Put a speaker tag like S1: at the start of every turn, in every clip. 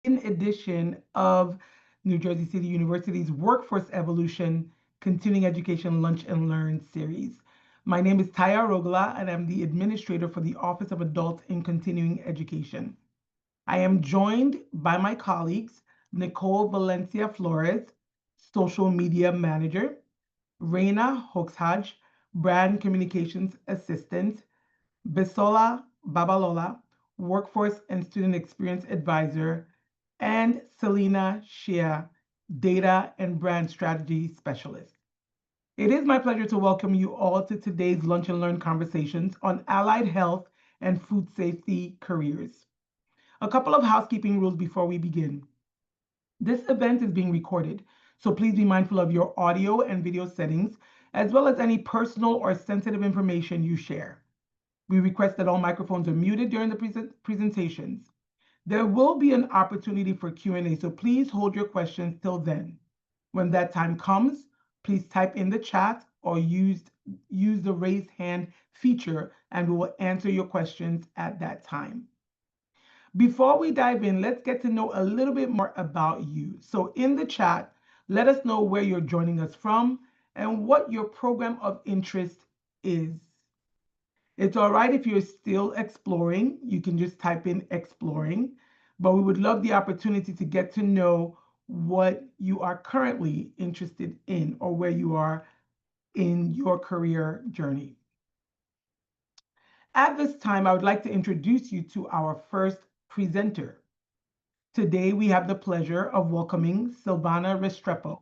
S1: edition of New Jersey City University's Workforce Evolution Continuing Education Lunch and Learn series. My name is Taya Rogla, and I'm the administrator for the Office of Adult in Continuing Education. I am joined by my colleagues, Nicole Valencia Flores, Social Media Manager, Reina Hoxhaj, Brand Communications Assistant, Bisola Babalola, Workforce and Student Experience Advisor, and Selena Shia, Data and Brand Strategy Specialist. It is my pleasure to welcome you all to today's Lunch and Learn conversations on allied health and food safety careers. A couple of housekeeping rules before we begin. This event is being recorded, so please be mindful of your audio and video settings, as well as any personal or sensitive information you share. We request that all microphones are muted during the presentations. There will be an opportunity for Q&A, so please hold your questions till then. When that time comes, please type in the chat or use the raise hand feature, and we will answer your questions at that time. Before we dive in, let's get to know a little bit more about you. So in the chat, let us know where you're joining us from and what your program of interest is. It's all right if you're still exploring. You can just type in exploring, but we would love the opportunity to get to know what you are currently interested in or where you are in your career journey. At this time, I would like to introduce you to our first presenter. Today, we have the pleasure of welcoming Silvana Restrepo,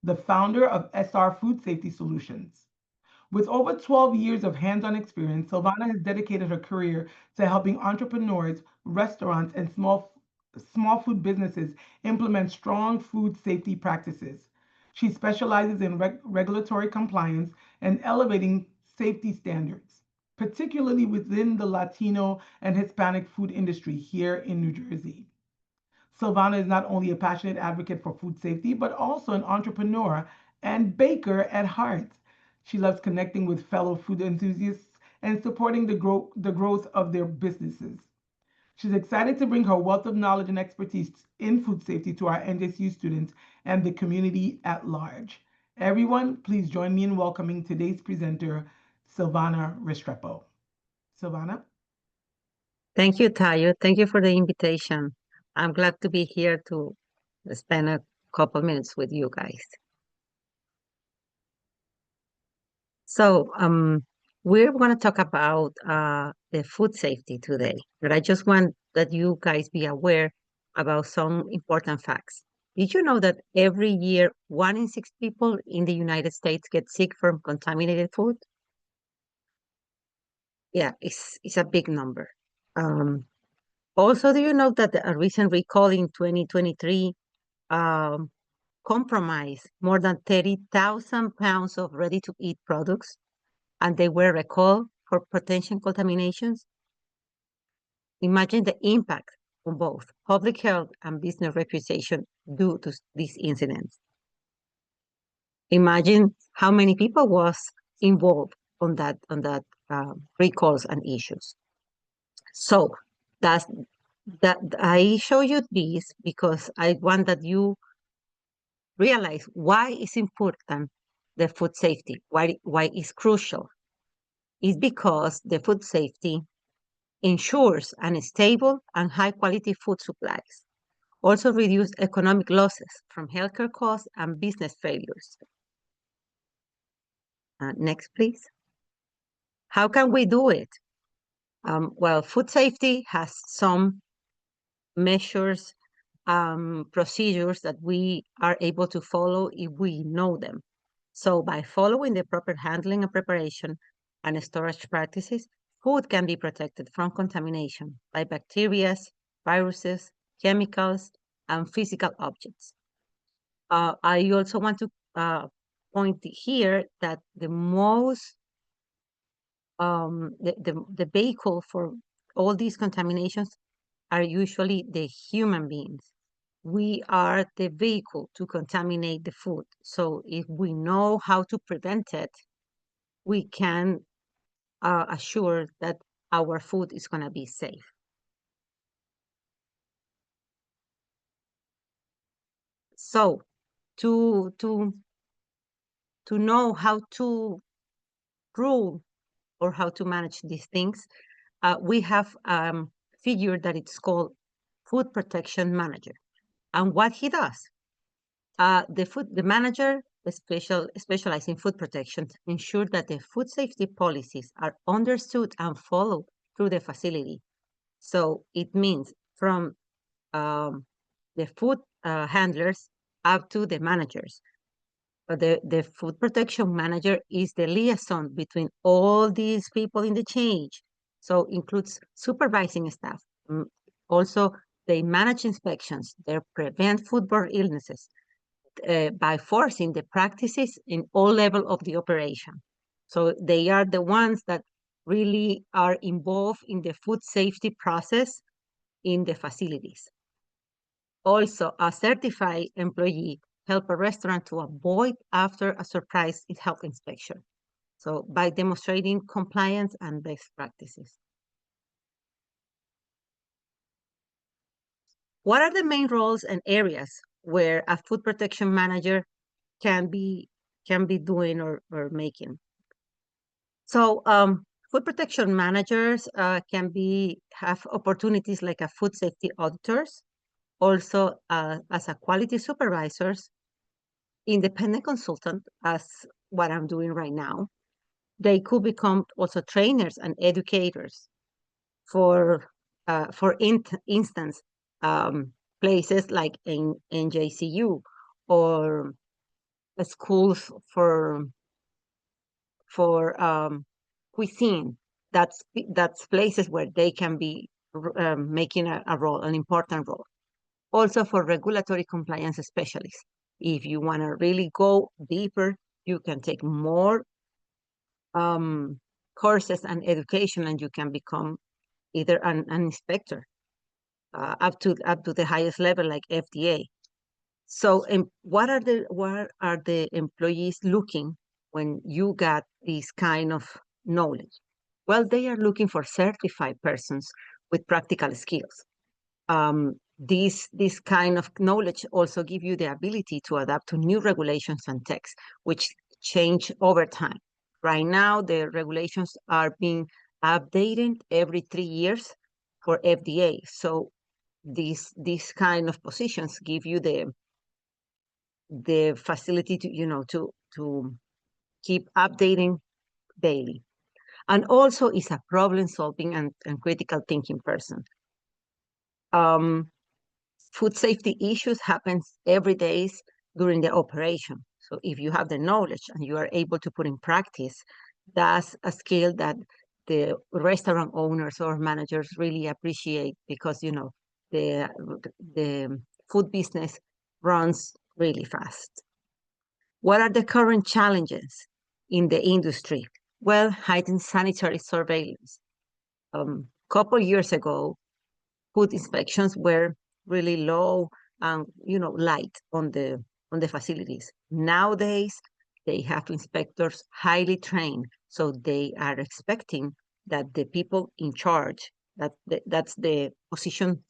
S1: the founder of SR Food Safety Solutions. With over 12 years of hands-on experience, Silvana has dedicated her career to helping entrepreneurs, restaurants, and small food businesses implement strong food safety practices. She specializes in regulatory compliance and elevating safety standards, particularly within the Latino and Hispanic food industry here in New Jersey. Silvana is not only a passionate advocate for food safety, but also an entrepreneur and baker at heart. She loves connecting with fellow food enthusiasts and supporting the growth of their businesses. She's excited to bring her wealth of knowledge and expertise in food safety to our NJCU students and the community at large. Everyone, please join me in welcoming today's presenter, Silvana Restrepo. Silvana?
S2: Thank you, Tayo. Thank you for the invitation. I'm glad to be here to spend a couple minutes with you guys. So, we're going to talk about the food safety today, but I just want that you guys be aware about some important facts. Did you know that every year 1 in 6 people in the United States get sick from contaminated food? Yeah, it's a big number. Also, do you know that a recent recall in 2023 um, compromised more than 30,000 pounds of ready-to-eat products, and they were recalled for potential contaminations? Imagine the impact on both public health and business reputation due to these incidents. Imagine how many people was involved on that recalls and issues. So that's that I show you this because I want that you realize why it's important, the food safety, why it's crucial. It's because the food safety ensures an stable and high quality food supplies, also reduce economic losses from healthcare costs and business failures. Next, please. How can we do it? Well, food safety has some measures, procedures that we are able to follow if we know them. So by following the proper handling and preparation and storage practices, food can be protected from contamination by bacteria, viruses, chemicals, and physical objects. I also want to point here that the most the vehicle for all these contaminations are usually the human beings. We are the vehicle to contaminate the food. So if we know how to prevent it, we can assure that our food is going to be safe. So to know how to rule or how to manage these things, we have figure that it's called food protection manager. And what he does, the manager specialized in food protection ensure that the food safety policies are understood and followed through the facility. So it means from the food handlers up to the managers. The food protection manager is the liaison between all these people in the chain. So includes supervising staff. Also, they manage inspections. They prevent foodborne illnesses by forcing the practices in all level of the operation. So they are the ones that really are involved in the food safety process in the facilities. Also, a certified employee help a restaurant to avoid after a surprise health inspection. So by demonstrating compliance and best practices. What are the main roles and areas where a food protection manager can be doing or making? So food protection managers can have opportunities like a food safety auditors, also as a quality supervisors, independent consultant, as what I'm doing right now. They could become also trainers and educators for instance, places like in NJCU or schools for cuisine. That's places where they can be making a role, an important role. Also for regulatory compliance specialists. If you want to really go deeper, you can take more courses and education, and you can become either an inspector up to the highest level, like FDA. So, what are the employees looking when you got this kind of knowledge? Well, they are looking for certified persons with practical skills. This kind of knowledge also give you the ability to adapt to new regulations and texts, which change over time. Right now, the regulations are being updated every 3 years for FDA. So these kind of positions give you the facility to keep updating daily. And also is a problem solving and critical thinking person. Food safety issues happens every day during the operation. So if you have the knowledge and you are able to put in practice, that's a skill that the restaurant owners or managers really appreciate, because the food business runs really fast. What are the current challenges in the industry? Well, heightened sanitary surveillance. Couple years ago, food inspections were really low and light on the facilities. Nowadays, they have inspectors highly trained, so they are expecting that the people in charge, that's the position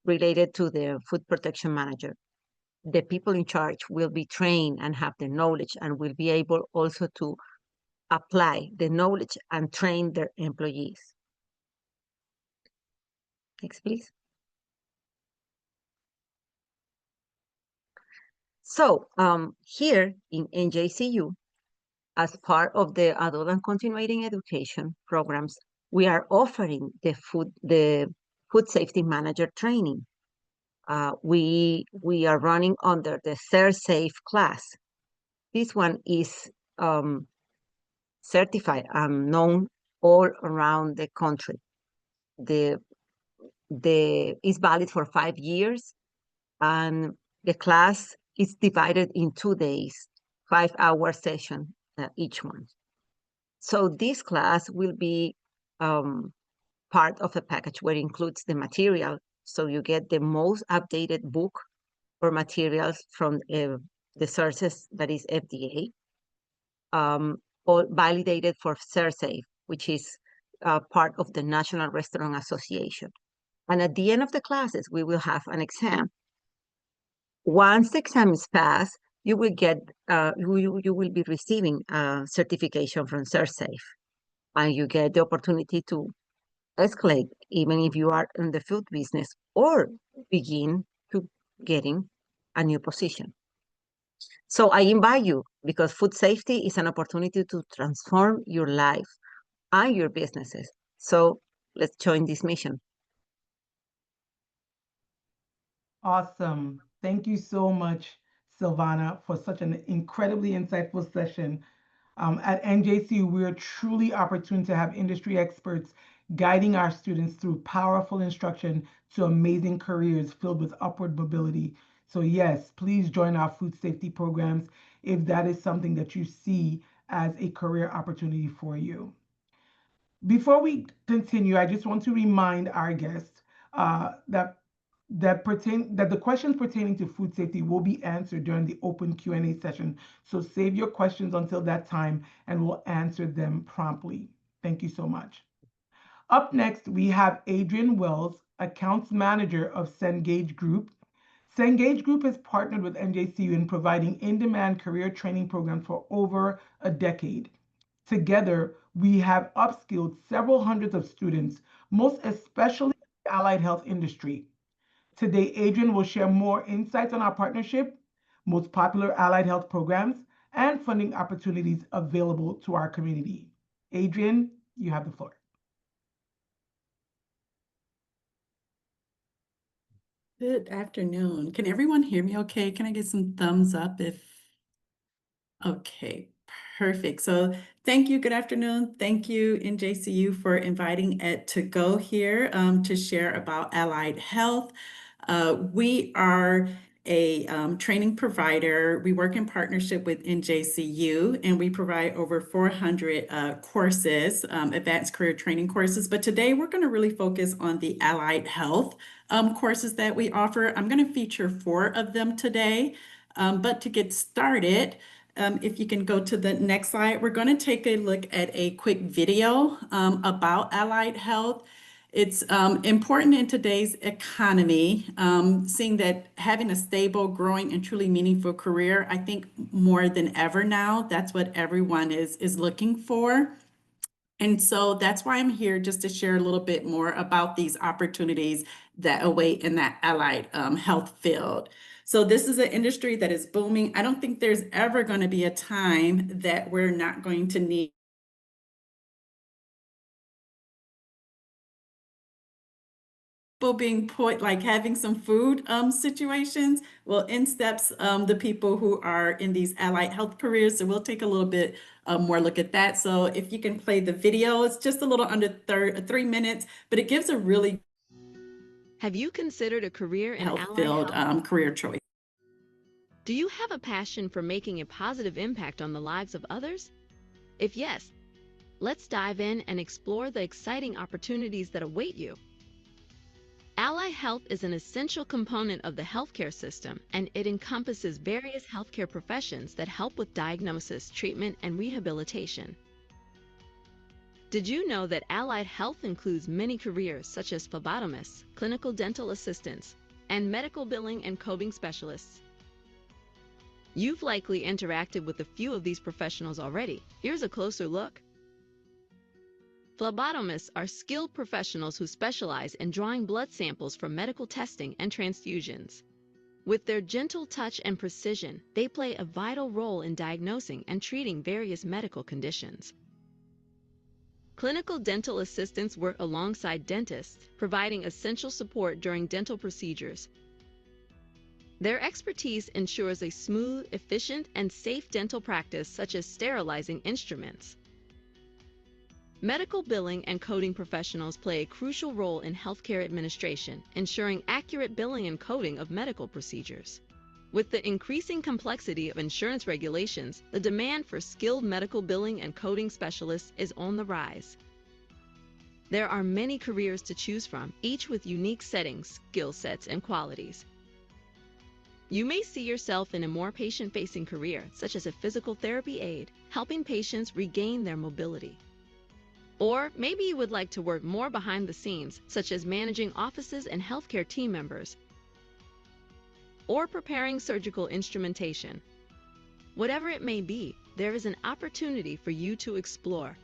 S2: related to the food protection manager, the people in charge will be trained and have the knowledge and will be able also to apply the knowledge and train their employees. Next, please. So here in NJCU, as part of the adult and continuing education programs, we are offering the food safety manager training. We are running under the SerSafe class. This one is certified and known all around the country. The is valid for 5 years, and the class is divided in 2 days, 5-hour session each one. So this class will be part of the package where it includes the material. So you get the most updated book or materials from the sources that is FDA, or validated for SerSafe, which is part of the National Restaurant Association. And at the end of the classes, we will have an exam Once the exam is passed, you will get you will be receiving a certification from SerSafe, and you get the opportunity to escalate even if you are in the food business or begin to getting a new position. So I invite you because food safety is an opportunity to transform your life and your businesses. So let's join this mission.
S1: Awesome. Thank you so much, Silvana, for such an incredibly insightful session. At NJCU, we are truly opportune to have industry experts guiding our students through powerful instruction to amazing careers filled with upward mobility. So yes, please join our food safety programs if that is something that you see as a career opportunity for you. Before we continue, I just want to remind our guests that the questions pertaining to food safety will be answered during the open Q&A session. So save your questions until that time and we'll answer them promptly. Thank you so much. Up next, we have Adrian Wells, Accounts Manager of Cengage Group. Cengage Group has partnered with NJCU in providing in-demand career training programs for over a decade. Together, we have upskilled several hundreds of students, most especially in the allied health industry. Today, Adrian will share more insights on our partnership, most popular allied health programs, and funding opportunities available to our community. Adrian, you have the floor.
S3: Good afternoon. Can everyone hear me okay? Can I get some thumbs up if, okay, perfect. So thank you, good afternoon. Thank you, NJCU, for inviting Ed to go here to share about allied health. We are a training provider. We work in partnership with NJCU, and we provide over 400 courses, advanced career training courses. But today we're going to really focus on the allied health courses that we offer. I'm going to feature 4 of them today. But to get started, if you can go to the next slide, we're going to take a look at a quick video about allied health. It's important in today's economy, seeing that having a stable, growing, and truly meaningful career, I think more than ever now, that's what everyone is looking for. And so that's why I'm here, just to share a little bit more about these opportunities that await in that allied health field. So this is an industry that is booming. I don't think there's ever going to be a time that we're not going to need people being put, like having some food situations. Well, in steps the people who are in these allied health careers. So we'll take a little bit more look at that. So if you can play the video, it's just a little under 3 minutes, but it gives a really
S4: Have you considered a career in
S3: health
S4: allied
S3: field
S4: health?
S3: career choice.
S4: Do you have a passion for making a positive impact on the lives of others? If yes, let's dive in and explore the exciting opportunities that await you. Allied health is an essential component of the healthcare system, and it encompasses various healthcare professions that help with diagnosis, treatment, and rehabilitation. Did you know that allied health includes many careers such as phlebotomists, clinical dental assistants, and medical billing and coding specialists? You've likely interacted with a few of these professionals already. Here's a closer look. Phlebotomists are skilled professionals who specialize in drawing blood samples for medical testing and transfusions. With their gentle touch and precision, they play a vital role in diagnosing and treating various medical conditions. Clinical dental assistants work alongside dentists, providing essential support during dental procedures. Their expertise ensures a smooth, efficient, and safe dental practice, such as sterilizing instruments. Medical billing and coding professionals play a crucial role in healthcare administration, ensuring accurate billing and coding of medical procedures. With the increasing complexity of insurance regulations, the demand for skilled medical billing and coding specialists is on the rise. There are many careers to choose from, each with unique settings, skill sets, and qualities. You may see yourself in a more patient-facing career, such as a physical therapy aide, helping patients regain their mobility. Or maybe you would like to work more behind the scenes, such as managing offices and healthcare team members. or preparing surgical instrumentation. Whatever it may be, there is an opportunity for you to explore.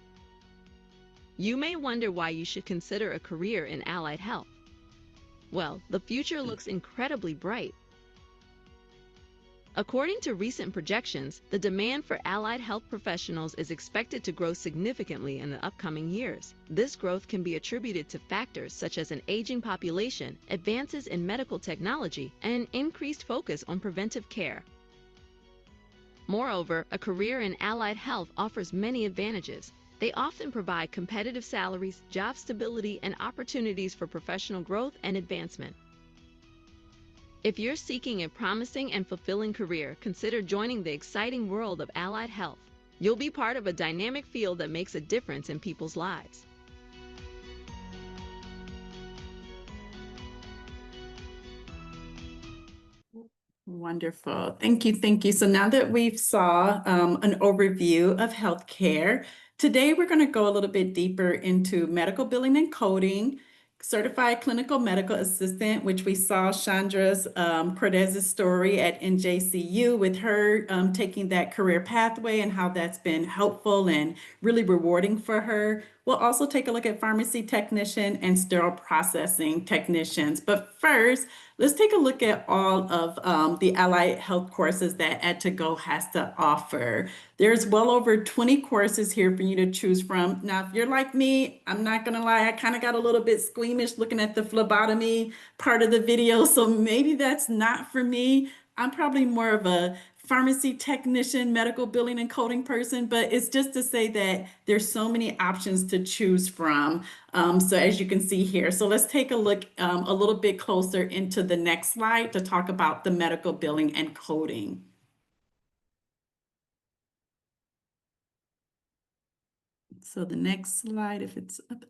S4: You may wonder why you should consider a career in allied health. Well, the future looks incredibly bright. According to recent projections, the demand for allied health professionals is expected to grow significantly in the upcoming years. This growth can be attributed to factors such as an aging population, advances in medical technology, and an increased focus on preventive care. Moreover, a career in allied health offers many advantages. They often provide competitive salaries, job stability, and opportunities for professional growth and advancement. If you're seeking a promising and fulfilling career, consider joining the exciting world of allied health. You'll be part of a dynamic field that makes a difference in people's lives.
S3: Wonderful. Thank you. Thank you. So now that we've saw an overview of healthcare, today we're going to go a little bit deeper into medical billing and coding, certified clinical medical assistant, which we saw Chandra's Cordez's story at NJCU with her taking that career pathway and how that's been helpful and really rewarding for her. We'll also take a look at pharmacy technician and sterile processing technicians. But first, let's take a look at all of the allied health courses that ed2go has to offer. There's well over 20 courses here for you to choose from. Now, if you're like me, I'm not gonna lie, I kind of got a little bit squeamish looking at the phlebotomy part of the video, so maybe that's not for me. I'm probably more of a pharmacy technician, medical billing and coding person, but it's just to say that there's so many options to choose from. So as you can see here, so let's take a look a little bit closer into the next slide to talk about the medical billing and coding. So the next slide, if it's up.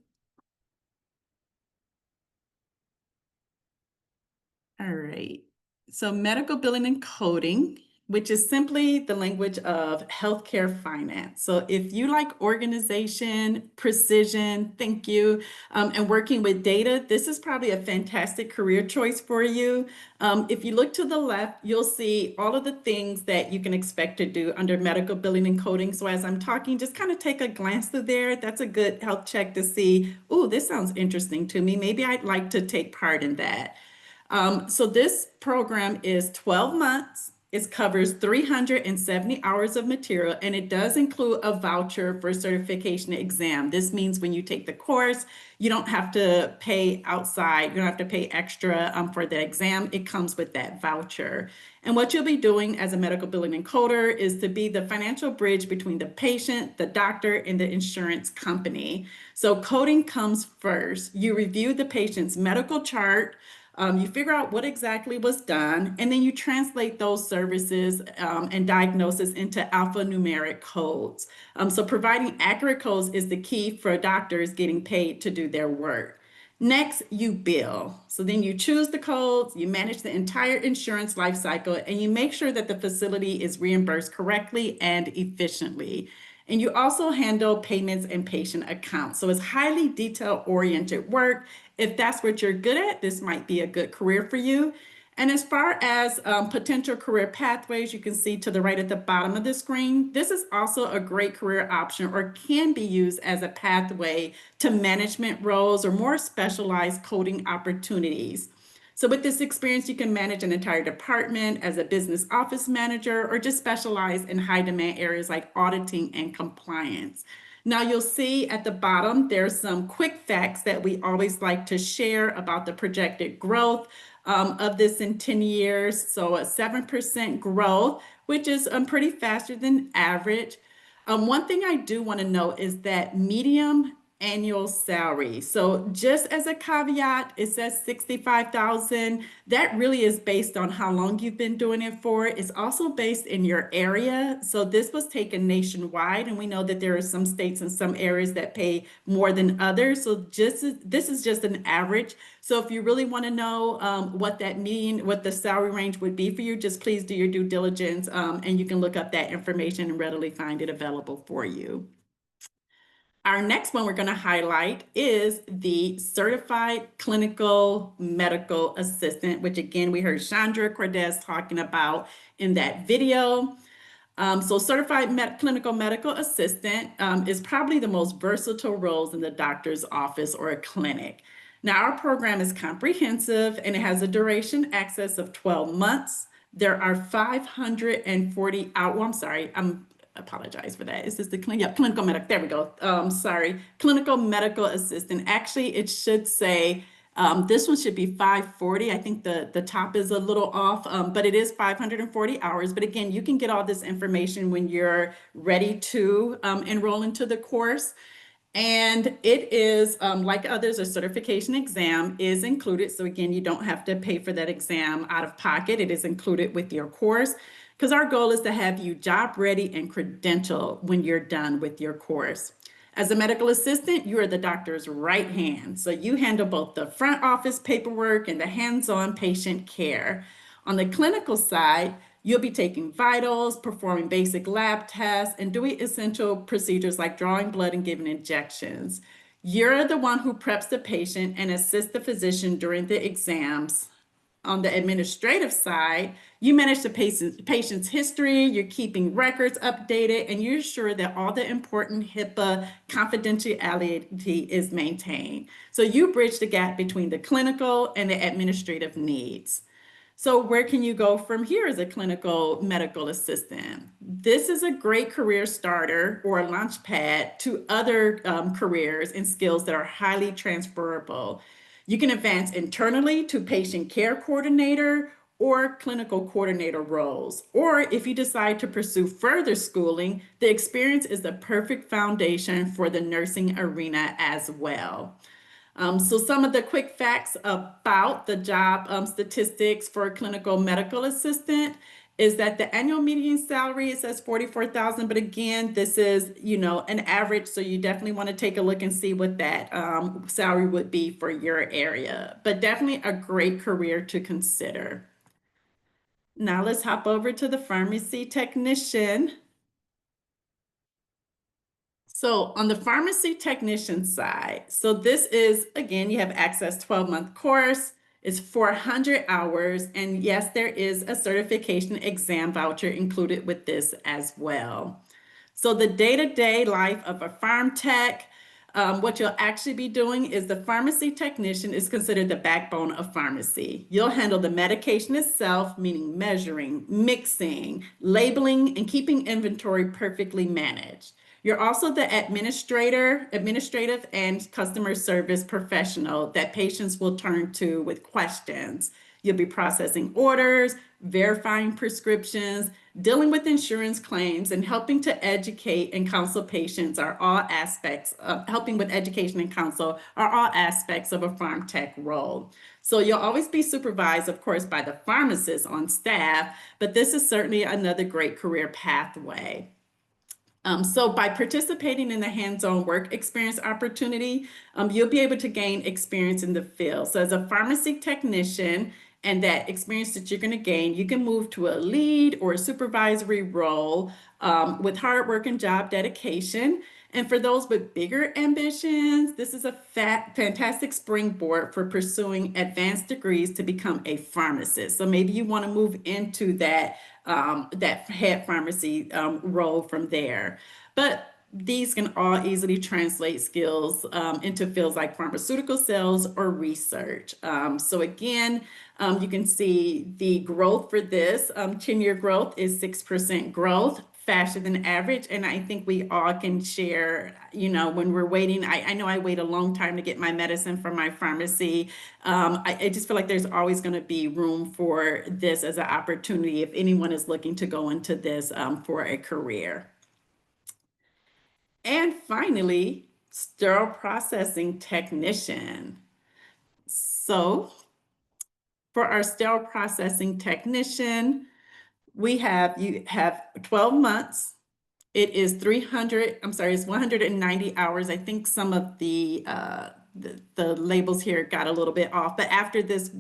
S3: All right. So medical billing and coding, which is simply the language of healthcare finance. So if you like organization, precision, thank you, and working with data, this is probably a fantastic career choice for you. If you look to the left, you'll see all of the things that you can expect to do under medical billing and coding. So as I'm talking, just kind of take a glance through there. That's a good health check to see, oh, this sounds interesting to me. Maybe I'd like to take part in that. So this program is 12 months. It covers 370 hours of material, and it does include a voucher for certification exam. This means when you take the course, you don't have to pay outside. You don't have to pay extra for the exam. It comes with that voucher. And what you'll be doing as a medical billing encoder is to be the financial bridge between the patient, the doctor, and the insurance company. So coding comes first. You review the patient's medical chart, you figure out what exactly was done, and then you translate those services and diagnosis into alphanumeric codes. So providing accurate codes is the key for doctors getting paid to do their work. Next, you bill. So then you choose the codes, you manage the entire insurance life cycle, and you make sure that the facility is reimbursed correctly and efficiently. And you also handle payments and patient accounts. So it's highly detail-oriented work. If that's what you're good at, this might be a good career for you. And as far as potential career pathways, you can see to the right at the bottom of the screen, this is also a great career option or can be used as a pathway to management roles or more specialized coding opportunities. So with this experience, you can manage an entire department as a business office manager or just specialize in high demand areas like auditing and compliance. Now you'll see at the bottom, there's some quick facts that we always like to share about the projected growth of this in 10 years. So a 7% growth, which is pretty faster than average. One thing I do want to note is that medium annual salary. So just as a caveat, it says 65,000. That really is based on how long you've been doing it for. It's also based in your area. So this was taken nationwide, and we know that there are some states and some areas that pay more than others. So this is just an average. So if you really want to know what the salary range would be for you, just please do your due diligence, and you can look up that information and readily find it available for you. Our next one we're going to highlight is the Certified Clinical Medical Assistant, which again, we heard Chandra Cordes talking about in that video. So Certified Clinical Medical Assistant is probably the most versatile roles in the doctor's office or a clinic. Now, our program is comprehensive and it has a duration access of 12 months. There are 540 apologize for that. Is this the clinical medical? There we go. Sorry, clinical medical assistant. Actually, it should say this one should be 540. I think the top is a little off, but it is 540 hours. But again, you can get all this information when you're ready to enroll into the course. And it is, like others, a certification exam is included. So again, you don't have to pay for that exam out of pocket. It is included with your course, because our goal is to have you job ready and credentialed when you're done with your course. As a medical assistant, you are the doctor's right hand. So you handle both the front office paperwork and the hands-on patient care. On the clinical side, you'll be taking vitals, performing basic lab tests, and doing essential procedures like drawing blood and giving injections. You're the one who preps the patient and assists the physician during the exams. On the administrative side, you manage the patient's history, you're keeping records updated, and you're sure that all the important HIPAA confidentiality is maintained. So you bridge the gap between the clinical and the administrative needs. So where can you go from here as a clinical medical assistant? This is a great career starter or a launch pad to other careers and skills that are highly transferable. You can advance internally to patient care coordinator or clinical coordinator roles. Or if you decide to pursue further schooling, the experience is the perfect foundation for the nursing arena as well. So some of the quick facts about the job statistics for a clinical medical assistant is that the annual median salary, it says $44,000, but again, this is, an average. So you definitely want to take a look and see what that salary would be for your area, but definitely a great career to consider. Now let's hop over to the pharmacy technician. So on the pharmacy technician side, so this is, again, you have access 12-month course, it's 400 hours, and yes, there is a certification exam voucher included with this as well. So the day-to-day life of a pharm tech, what you'll actually be doing is the pharmacy technician is considered the backbone of pharmacy. You'll handle the medication itself, meaning measuring, mixing, labeling, and keeping inventory perfectly managed. You're also the administrative and customer service professional that patients will turn to with questions. You'll be processing orders, verifying prescriptions, dealing with insurance claims, and helping to educate and counsel patients are all aspects of helping with education and counsel are all aspects of a pharm tech role. So you'll always be supervised, of course, by the pharmacist on staff, but this is certainly another great career pathway. So by participating in the hands-on work experience opportunity, you'll be able to gain experience in the field. So as a pharmacy technician and that experience that you're going to gain, you can move to a lead or a supervisory role with hard work and job dedication. And for those with bigger ambitions, this is a fantastic springboard for pursuing advanced degrees to become a pharmacist. So maybe you want to move into that head pharmacy role from there. But these can all easily translate skills into fields like pharmaceutical sales or research. So again, you can see the growth for this 10-year growth is 6% growth, faster than average. And I think we all can share, when we're waiting, I know I wait a long time to get my medicine from my pharmacy. I just feel like there's always going to be room for this as an opportunity if anyone is looking to go into this for a career. And finally, sterile processing technician. So for our sterile processing technician, you have 12 months. It is it's 190 hours. I think some of the the labels here got a little bit off, but after this,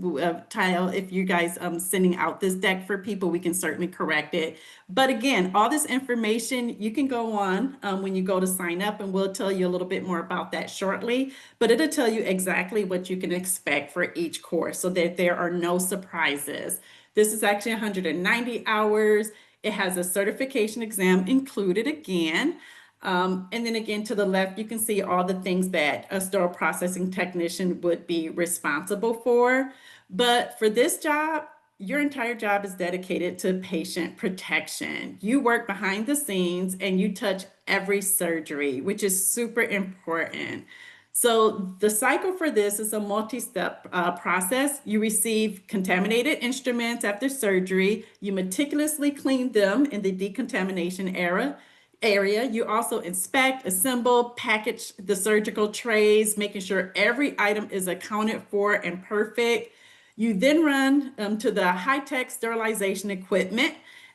S3: Tile, if you guys sending out this deck for people, we can certainly correct it. But again, all this information you can go on when you go to sign up, and we'll tell you a little bit more about that shortly. But it'll tell you exactly what you can expect for each course, so that there are no surprises. This is actually 190 hours. It has a certification exam included again. And then again, to the left, you can see all the things that a sterile processing technician would be responsible for. But for this job, your entire job is dedicated to patient protection. You work behind the scenes and you touch every surgery, which is super important. So the cycle for this is a multi-step process. You receive contaminated instruments after surgery. You meticulously clean them in the decontamination area. You also inspect, assemble, package the surgical trays, making sure every item is accounted for and perfect. You then run to the high-tech sterilization equipment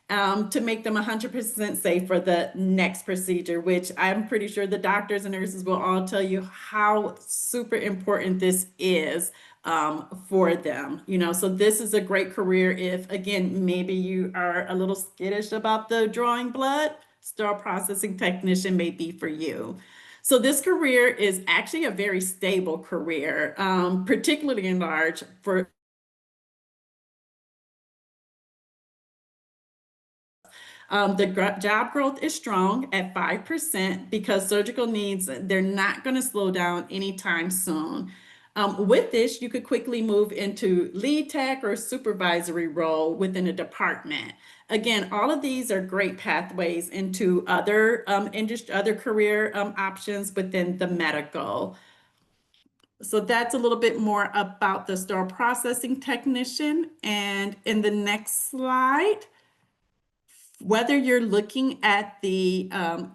S3: to make them 100% safe for the next procedure, which I'm pretty sure the doctors and nurses will all tell you how super important this is for them. So this is a great career if, again, maybe you are a little skittish about the drawing blood. Sterile processing technician may be for you. So this career is actually a very stable career, particularly in large for the job growth is strong at 5% because surgical needs, they're not going to slow down anytime soon. With this, you could quickly move into lead tech or supervisory role within a department. Again, all of these are great pathways into other other career options within the medical. So that's a little bit more about the sterile processing technician. And in the next slide, whether you're looking at the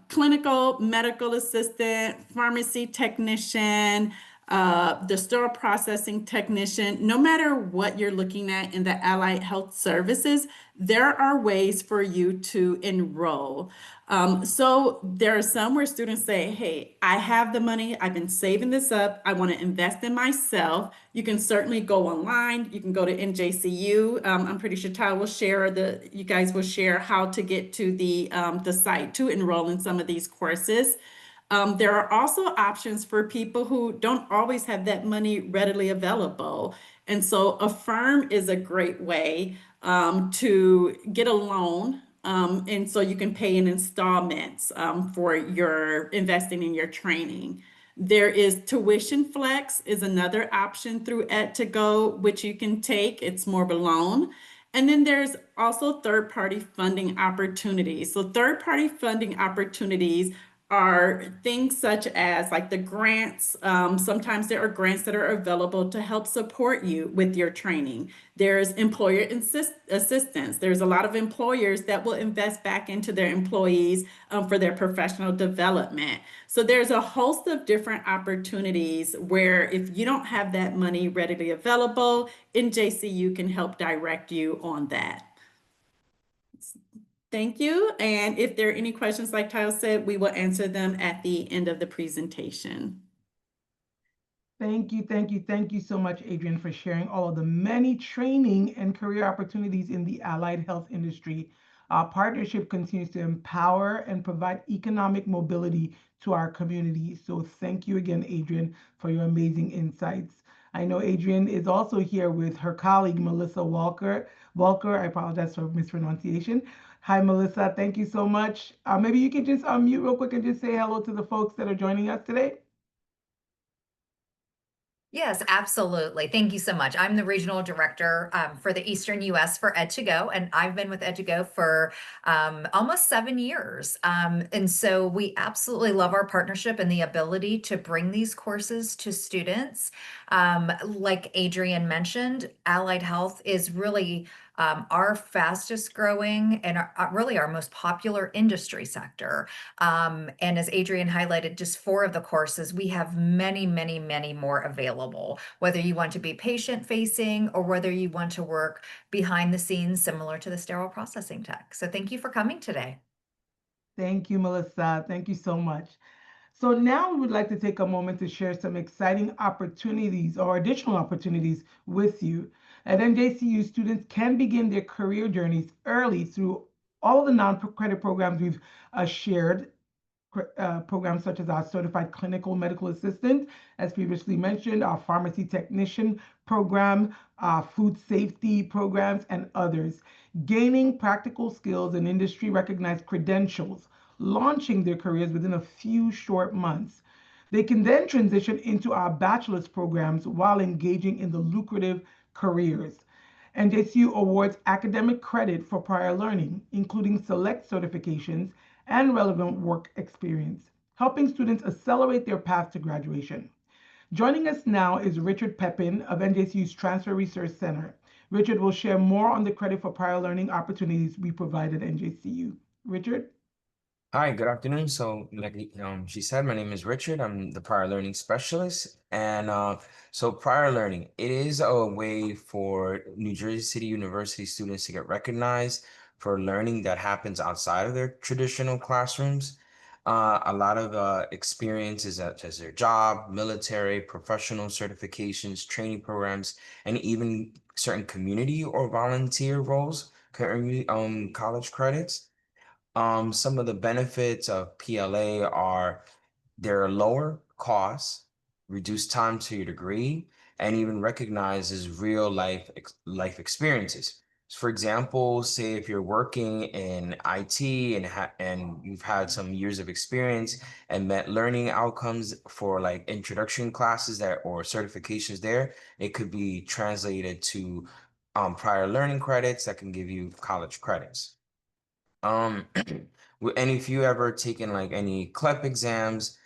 S3: clinical medical assistant, pharmacy technician, the sterile processing technician, no matter what you're looking at in the allied health services, there are ways for you to enroll. So there are some where students say, hey, I have the money, I've been saving this up, I want to invest in myself. You can certainly go online, you can go to NJCU. I'm pretty sure Ty will share you guys will share how to get to the site to enroll in some of these courses. There are also options for people who don't always have that money readily available. And so Affirm is a great way to get a loan. And so you can pay in installments for your investing in your training. There is Tuition Flex is another option through Ed2Go, which you can take. It's more of a loan. And then there's also third-party funding opportunities. So third-party funding opportunities are things such as like the grants. Sometimes there are grants that are available to help support you with your training. There's employer assistance. There's a lot of employers that will invest back into their employees for their professional development. So there's a host of different opportunities where if you don't have that money readily available, NJCU can help direct you on that. Thank you. And if there are any questions, like Kyle said, we will answer them at the end of the presentation.
S1: Thank you so much, Adrienne, for sharing all of the many training and career opportunities in the allied health industry. Our partnership continues to empower and provide economic mobility to our community. So thank you again, Adrienne, for your amazing insights. I know Adrienne is also here with her colleague, Melissa Walker. I apologize for mispronunciation. Hi, Melissa. Thank you so much. Maybe you can just unmute real quick and just say hello to the folks that are joining us today.
S5: Yes, absolutely. Thank you so much. I'm the regional director for the Eastern US for Ed2Go, and I've been with Ed2Go for almost 7 years. And so we absolutely love our partnership and the ability to bring these courses to students. Like Adrienne mentioned, allied health is really our fastest growing and really our most popular industry sector. And as Adrienne highlighted, just 4 of the courses, we have many, many, many more available, whether you want to be patient facing or whether you want to work behind the scenes, similar to the sterile processing tech. So thank you for coming today.
S1: Thank you, Melissa. Thank you so much. So now we would like to take a moment to share some exciting opportunities or additional opportunities with you. At NJCU, students can begin their career journeys early through all of the non-credit programs we've shared, programs such as our Certified Clinical Medical Assistant, as previously mentioned, our Pharmacy Technician program, our Food Safety programs, and others. Gaining practical skills and industry recognized credentials, launching their careers within a few short months. They can then transition into our bachelor's programs while engaging in the lucrative careers. NJCU awards academic credit for prior learning, including select certifications and relevant work experience, helping students accelerate their path to graduation. Joining us now is Richard Pepin of NJCU's Transfer Research Center. Richard will share more on the credit for prior learning opportunities we provide at NJCU. Richard?
S6: Hi, good afternoon. So, like she said, my name is Richard. I'm the prior learning specialist, and so prior learning, it is a way for New Jersey City University students to get recognized for learning that happens outside of their traditional classrooms. A lot of experiences such as their job, military, professional certifications, training programs, and even certain community or volunteer roles can earn you college credits. Some of the benefits of PLA are their lower costs, reduced time to your degree, and even recognizes real life experiences. For example, say if you're working in IT and you've had some years of experience and met learning outcomes for like introduction classes that or certifications there, it could be translated to prior learning credits that can give you college credits. Um, and if you ever taken like any CLEP exams,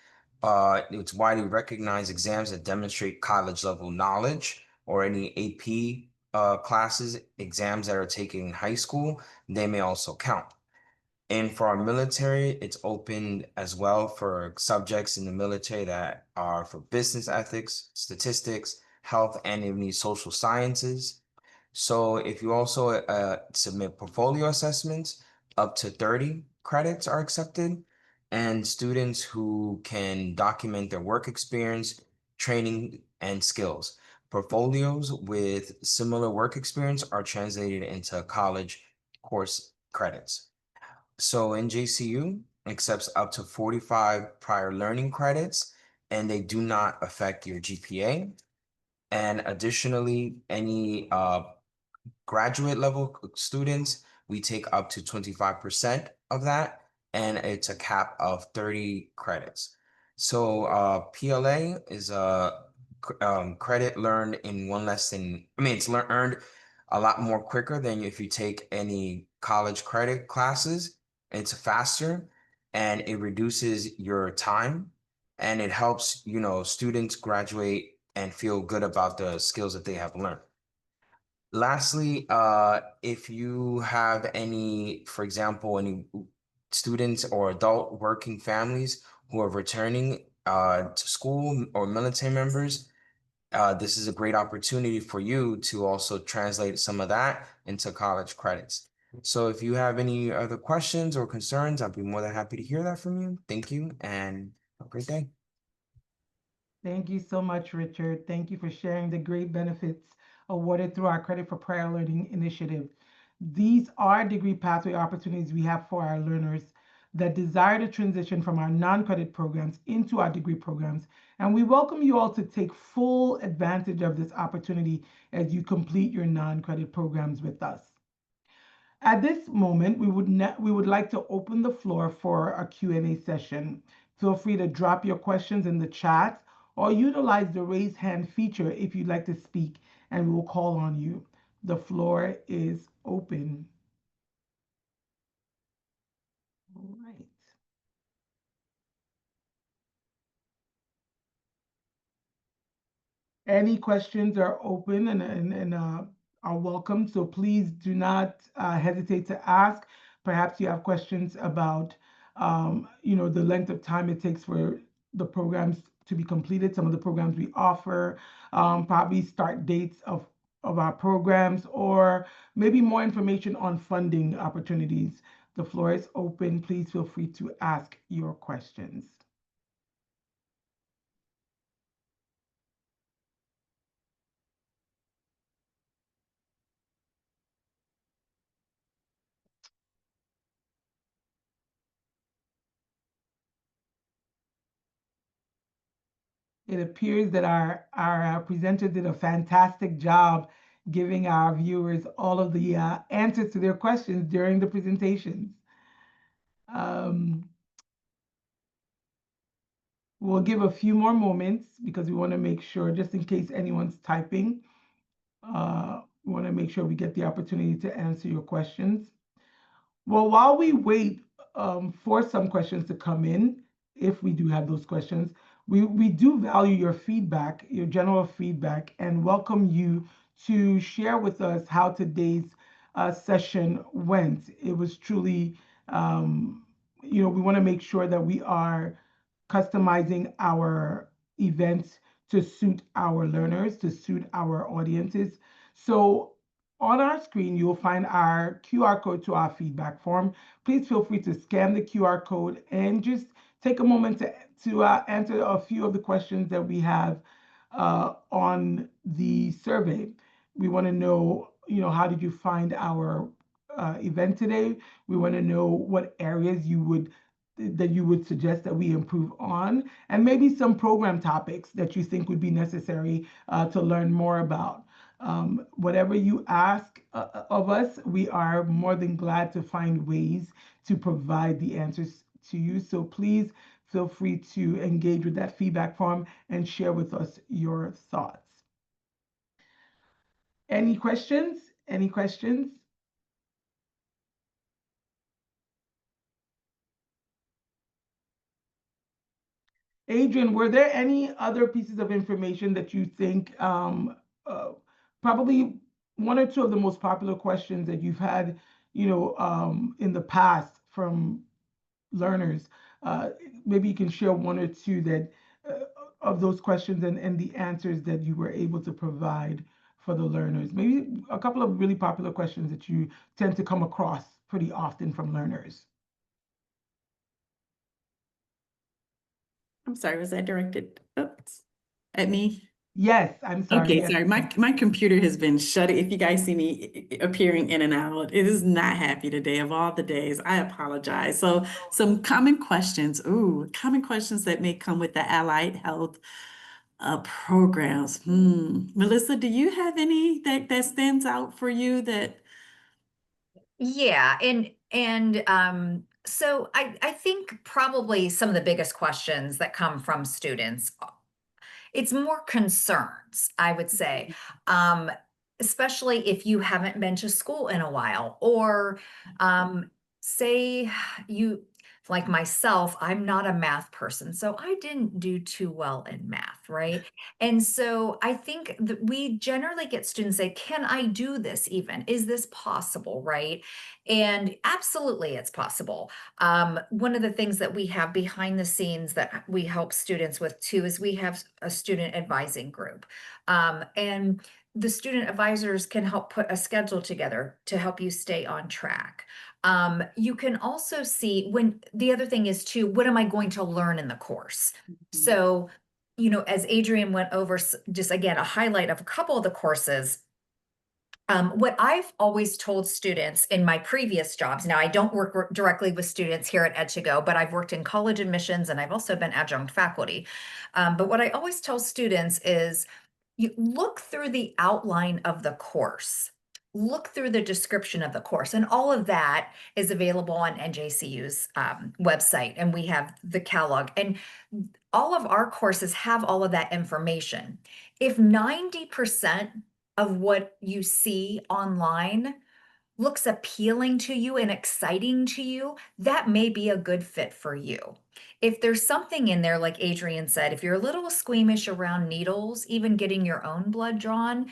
S6: it's widely recognized exams that demonstrate college level knowledge or any AP classes, exams that are taken in high school, they may also count. And for our military, it's open as well for subjects in the military that are for business ethics, statistics, health, and even social sciences. So if you also submit portfolio assessments, up to 30 credits are accepted, and students who can document their work experience, training, and skills. Portfolios with similar work experience are translated into college course credits. So NJCU accepts up to 45 prior learning credits, and they do not affect your GPA. And additionally, any graduate level students, we take up to 25% of that, and it's a cap of 30 credits. So PLA is a credit learned in one less than, I mean, it's earned a lot more quicker than if you take any college credit classes. It's faster and it reduces your time and it helps, students graduate and feel good about the skills that they have learned. Lastly, if you have any, for example, any students or adult working families who are returning to school or military members, this is a great opportunity for you to also translate some of that into college credits. So if you have any other questions or concerns, I'd be more than happy to hear that from you. Thank you and have a great day.
S1: Thank you so much, Richard. Thank you for sharing the great benefits awarded through our Credit for Prior Learning initiative. These are degree pathway opportunities we have for our learners that desire to transition from our non-credit programs into our degree programs. And we welcome you all to take full advantage of this opportunity as you complete your non-credit programs with us. At this moment, we would like to open the floor for a Q&A session. Feel free to drop your questions in the chat or utilize the raise hand feature if you'd like to speak, and we will call on you. The floor is open. All right. Any questions are open and are welcome. So please do not hesitate to ask. Perhaps you have questions about, the length of time it takes for the programs to be completed. Some of the programs we offer, probably start dates of our programs, or maybe more information on funding opportunities. The floor is open. Please feel free to ask your questions. it appears that our presenters did a fantastic job giving our viewers all of the answers to their questions during the presentations. We'll give a few more moments because we want to make sure, just in case anyone's typing, we want to make sure we get the opportunity to answer your questions. Well, while we wait for some questions to come in, if we do have those questions, we do value your feedback, your general feedback, and welcome you to share with us how today's session went. It was truly, we want to make sure that we are customizing our events to suit our learners, to suit our audiences. So on our screen, you'll find our QR code to our feedback form. Please feel free to scan the QR code and just take a moment to answer a few of the questions that we have on the survey. We want to know, how did you find our event today? We want to know what areas you would suggest that we improve on, and maybe some program topics that you think would be necessary to learn more about. Whatever you ask of us, we are more than glad to find ways to provide the answers to you. So please feel free to engage with that feedback form and share with us your thoughts. Any questions? Any questions? Adrian, were there any other pieces of information that you think, probably one or two of the most popular questions that you've had, in the past from learners? Maybe you can share one or two that of those questions and the answers that you were able to provide for the learners. Maybe a couple of really popular questions that you tend to come across pretty often from learners.
S3: I'm sorry, was that directed at me?
S1: Yes, I'm sorry.
S3: Okay,
S1: Yes.
S3: sorry. My computer has been shut. If you guys see me appearing in and out, it is not happy today of all the days. I apologize. So some common questions. Common questions that may come with the allied health programs. Melissa, do you have any that stands out for you that?
S5: Yeah, and so I think probably some of the biggest questions that come from students, it's more concerns, I would say. Especially if you haven't been to school in a while, or say you, like myself, I'm not a math person, so I didn't do too well in math, right? And so I think that we generally get students say, can I do this even? Is this possible, right? And absolutely it's possible. One of the things that we have behind the scenes that we help students with too is we have a student advising group. And the student advisors can help put a schedule together to help you stay on track. You can also see when the other thing is too, what am I going to learn in the course? So, as Adrian went over, just again, a highlight of a couple of the courses. What I've always told students in my previous jobs, now I don't work directly with students here at Ed2Go, but I've worked in college admissions and I've also been adjunct faculty. But what I always tell students is you look through the outline of the course, look through the description of the course, and all of that is available on NJCU's website. And we have the catalog, and all of our courses have all of that information. If 90% of what you see online looks appealing to you and exciting to you, that may be a good fit for you. If there's something in there, like Adrian said, if you're a little squeamish around needles, even getting your own blood drawn,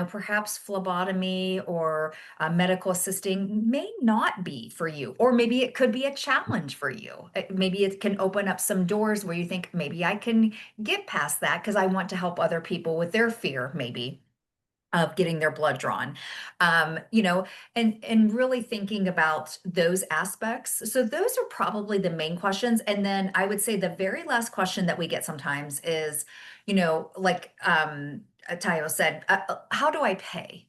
S5: perhaps phlebotomy or medical assisting may not be for you, or maybe it could be a challenge for you. Maybe it can open up some doors where you think, maybe I can get past that because I want to help other people with their fear, maybe, of getting their blood drawn, and really thinking about those aspects. So those are probably the main questions. And then I would say the very last question that we get sometimes is, like Tayo said, how do I pay?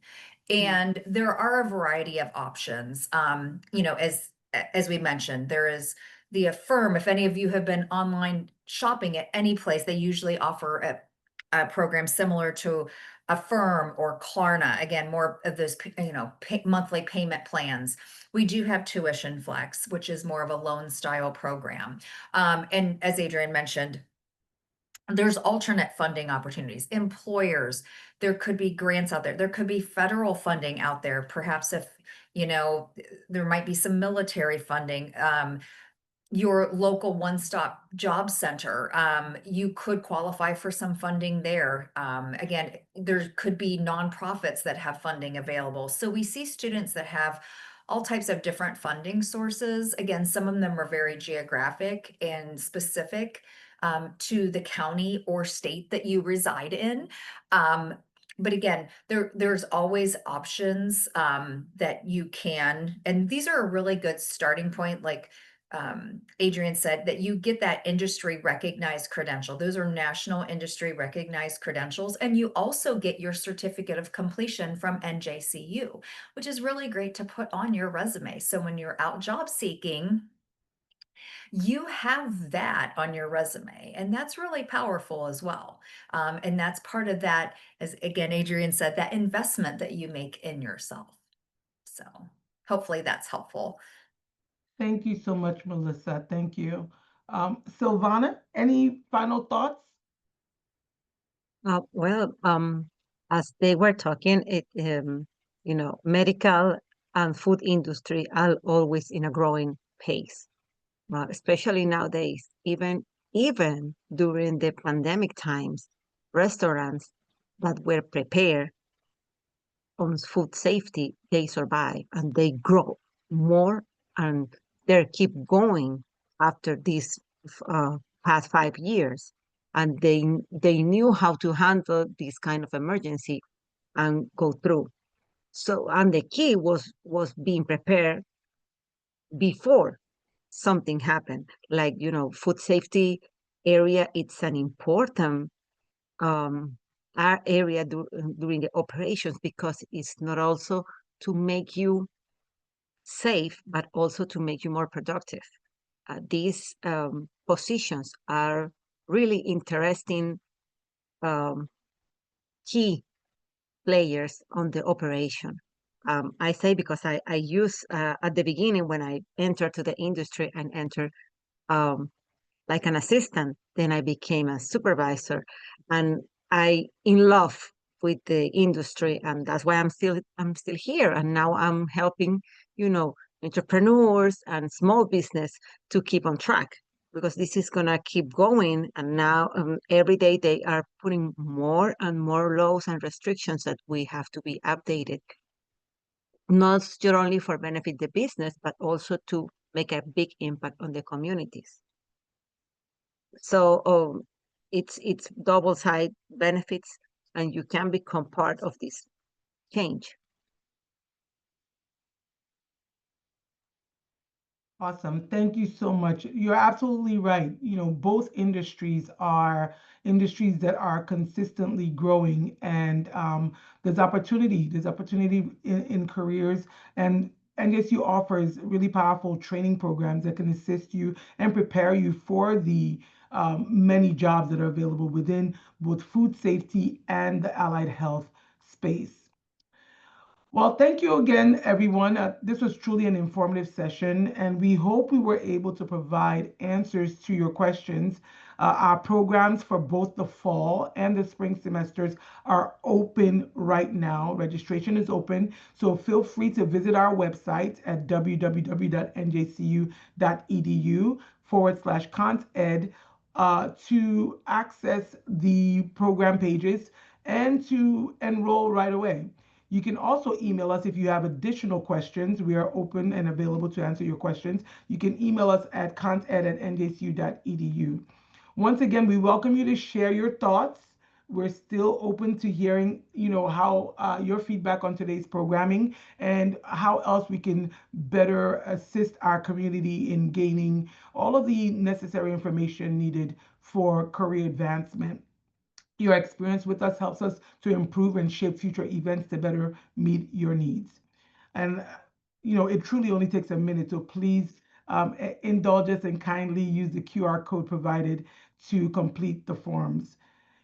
S5: And there are a variety of options. As we mentioned, there is the Affirm, if any of you have been online shopping at any place, they usually offer a program similar to Affirm or Klarna. Again, more of those, monthly payment plans. We do have Tuition Flex, which is more of a loan style program. And as Adrian mentioned, there's alternate funding opportunities. Employers, there could be grants out there. There could be federal funding out there. Perhaps if, there might be some military funding. Your local one-stop job center, you could qualify for some funding there. Again, there could be nonprofits that have funding available. So we see students that have all types of different funding sources. Again, some of them are very geographic and specific to the county or state that you reside in. But again, there's always options that you can, and these are a really good starting point. Like Adrian said, that you get that industry recognized credential. Those are national industry recognized credentials. And you also get your certificate of completion from NJCU, which is really great to put on your resume. So when you're out job seeking, you have that on your resume, and that's really powerful as well. And that's part of that, as again, Adrian said, that investment that you make in yourself. So hopefully that's helpful.
S1: Thank you so much, Melissa. Thank you. Silvana, any final thoughts?
S2: As they were talking, medical and food industry are always in a growing pace, especially nowadays. Even during the pandemic times, restaurants that were prepared on food safety, they survive and they grow more, and they keep going after these past 5 years. And they knew how to handle this kind of emergency and go through. So, and the key was being prepared before something happened. Like, food safety area, it's an important area during the operations, because it's not also to make you safe, but also to make you more productive. These positions are really interesting key players on the operation. I say because I use at the beginning, when I entered to the industry and entered like an assistant, then I became a supervisor, and I in love with the industry, and that's why I'm still here, and now I'm helping entrepreneurs and small business to keep on track, because this is gonna keep going. And now every day they are putting more and more laws and restrictions that we have to be updated, not just only for benefit the business, but also to make a big impact on the communities. So it's double side benefits, and you can become part of this change.
S1: Awesome. Thank you so much. You're absolutely right. Both industries are industries that are consistently growing, and there's opportunity. There's opportunity in careers, and NJSU offers really powerful training programs that can assist you and prepare you for the many jobs that are available within both food safety and the allied health space. Well, thank you again, everyone. This was truly an informative session, and we hope we were able to provide answers to your questions. Our programs for both the fall and the spring semesters are open right now. Registration is open, so feel free to visit our website at www.njcu.edu/ContEd to access the program pages and to enroll right away. You can also email us if you have additional questions. We are open and available to answer your questions. You can email us at conted@njcu.edu. Once again, we welcome you to share your thoughts. We're still open to hearing, how your feedback on today's programming and how else we can better assist our community in gaining all of the necessary information needed for career advancement. Your experience with us helps us to improve and shape future events to better meet your needs. And, it truly only takes a minute, so please indulge us and kindly use the QR code provided to complete the forms.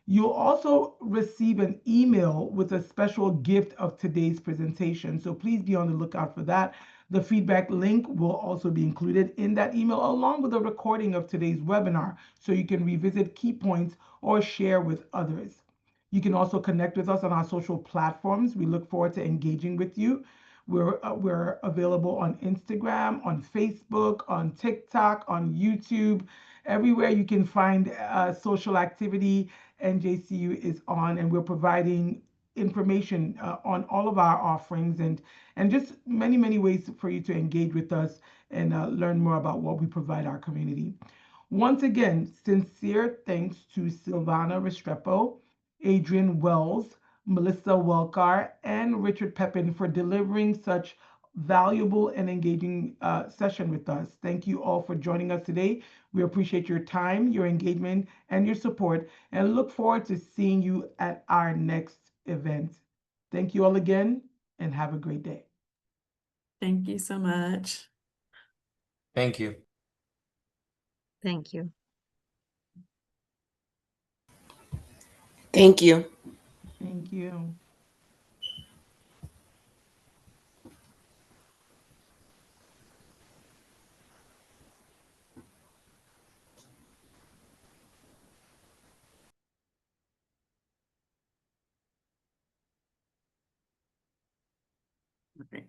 S1: You'll also receive an email with a special gift of today's presentation. So please be on the lookout for that. The feedback link will also be included in that email, along with a recording of today's webinar, so you can revisit key points or share with others. You can also connect with us on our social platforms. We look forward to engaging with you. We're available on Instagram, on Facebook, on TikTok, on YouTube. Everywhere you can find social activity, NJCU is on, and we're providing information on all of our offerings and just many ways for you to engage with us and learn more about what we provide our community. Once again, sincere thanks to Silvana Restrepo, Adrian Wells, Melissa Welcar, and Richard Pepin for delivering such valuable and engaging session with us. Thank you all for joining us today. We appreciate your time, your engagement, and your support, and look forward to seeing you at our next event. Thank you all again, and have a great day.
S3: Thank you so much.
S6: Thank you.
S2: Thank you.
S7: Thank you.
S1: Thank you.
S3: Okay.